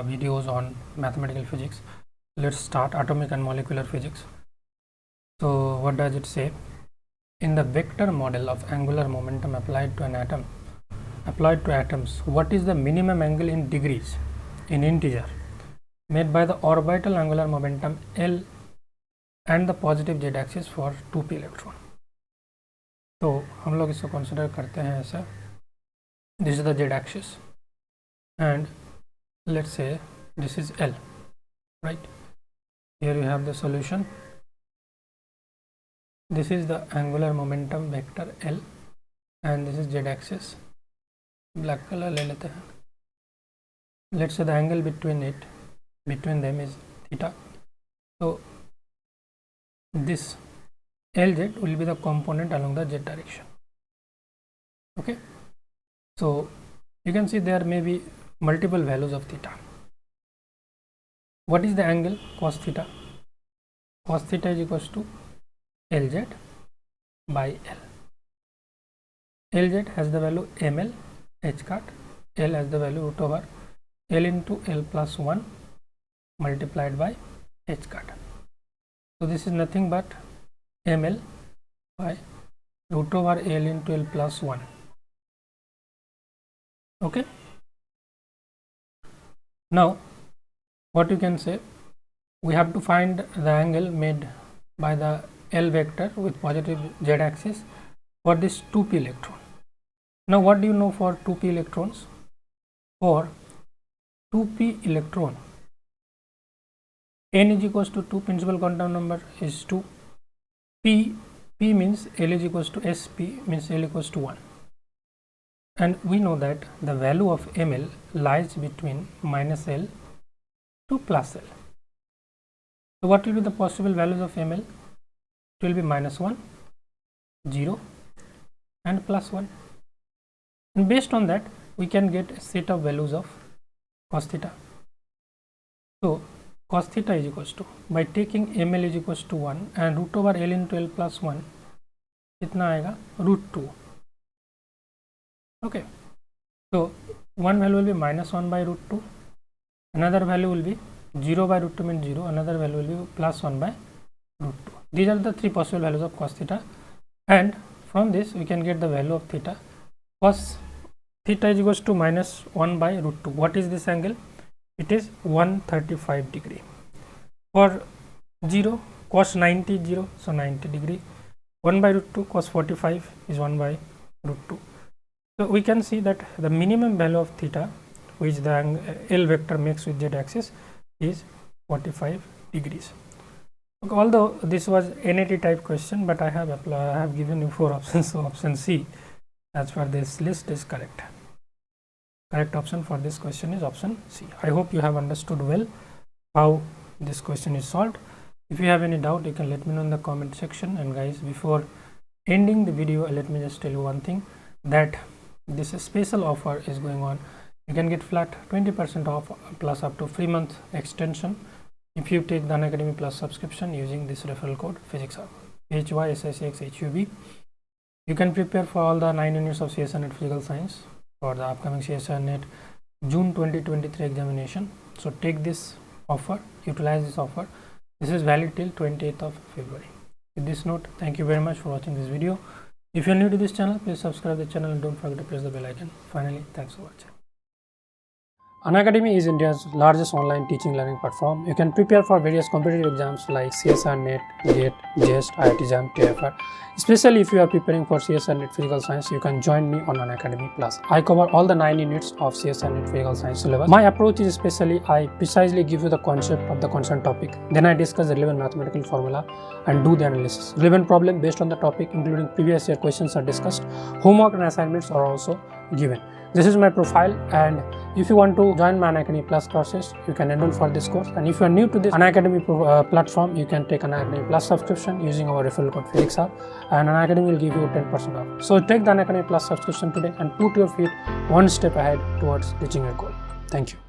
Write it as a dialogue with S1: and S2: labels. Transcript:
S1: videos on mathematical physics. Let's start atomic and molecular physics. So what does it say? In the vector model of angular momentum applied to atoms, what is the minimum angle in degrees in integer made by the orbital angular momentum L and the positive z axis for 2p electron? तो हम लोग इसको consider करते हैं ऐसा, this is the z axis and let's say this is L, right? Here you have the solution. This is the angular momentum vector L and this is z axis. Black color ले लेते हैं. Let's say the angle between them is theta. So this Lz will be the component along the z direction. Okay, so you can see there may be multiple values of theta. What is the angle? Cos theta. Cos theta is equals to Lz by L. Lz has the value ml h cut, L has the value root over L into L plus 1 multiplied by h cut. So this is nothing but ml by root over L into L plus 1. Okay, now what you can say, we have to find the angle made by the L vector with positive z axis for this 2p electron. Now what do you know for 2p electrons? For 2p electron, n is equals to 2, principal quantum number is 2, p means L is equals to sp means L equals to 1, and we know that the value of ml lies between minus L to plus L. So what will be the possible values of ml? It will be minus 1, 0 and plus 1, and based on that we can get a set of values of cos theta. So cos theta is equals to, by taking ml is equals to 1 and root over L into L plus 1, कितना आएगा? root 2. Okay, so one value will be minus 1 by root 2, another value will be 0 by root 2 means 0, another value will be plus 1 by root 2. These are the three possible values of cos theta, and from this we can get the value of theta. Cos theta is equals to minus 1 by root 2. What is this angle? It is 135 degree. For 0, cos 90 is 0, so 90 degree. 1 by root 2, cos 45 is 1 by root 2. So we can see that the minimum value of theta which the L vector makes with z axis is 45 degrees. Okay, although this was NAT type question, but I have given you 4 options, so option C as per this list is correct. Correct option for this question is option C. I hope you have understood well how this question is solved. If you have any doubt, you can let me know in the comment section. And guys, before ending the video, let me just tell you one thing, that this special offer is going on. You can get flat 20% off plus up to 3-month extension if you take the Unacademy Plus subscription using this referral code PhysicsHub, HYSSXHUB. You can prepare for all the 9 units of CSIR NET Physical Science for the upcoming CSIR NET June 2023 examination. So take this offer, utilize this offer. This is valid till 28th of February. With this note, thank you very much for watching this video. If you are new to this channel, please subscribe the channel and don't forget to press the bell icon. Finally, thanks for watching. Unacademy is India's largest online teaching learning platform. You can prepare for various competitive exams like CSIR NET, GATE, JEST, IIT JAM, TFR. Especially if you are preparing for CSIR NET Physical Science, you can join me on Unacademy Plus. I cover all the 9 units of CSIR NET Physical Science syllabus. My approach is especially, I precisely give you the concept of the concerned topic. Then I discuss the relevant mathematical formula and do the analysis. Relevant problem based on the topic, including previous year questions, are discussed. Homework and assignments are also given. This is my profile, and if you want to join my Unacademy Plus courses, you can enroll for this course. And if you are new to this Unacademy platform, you can take Unacademy Plus subscription using our referral code PhysicsHub, and Unacademy will give you 10% off. So take the Unacademy Plus subscription today and put your feet one step ahead towards reaching your goal. Thank you.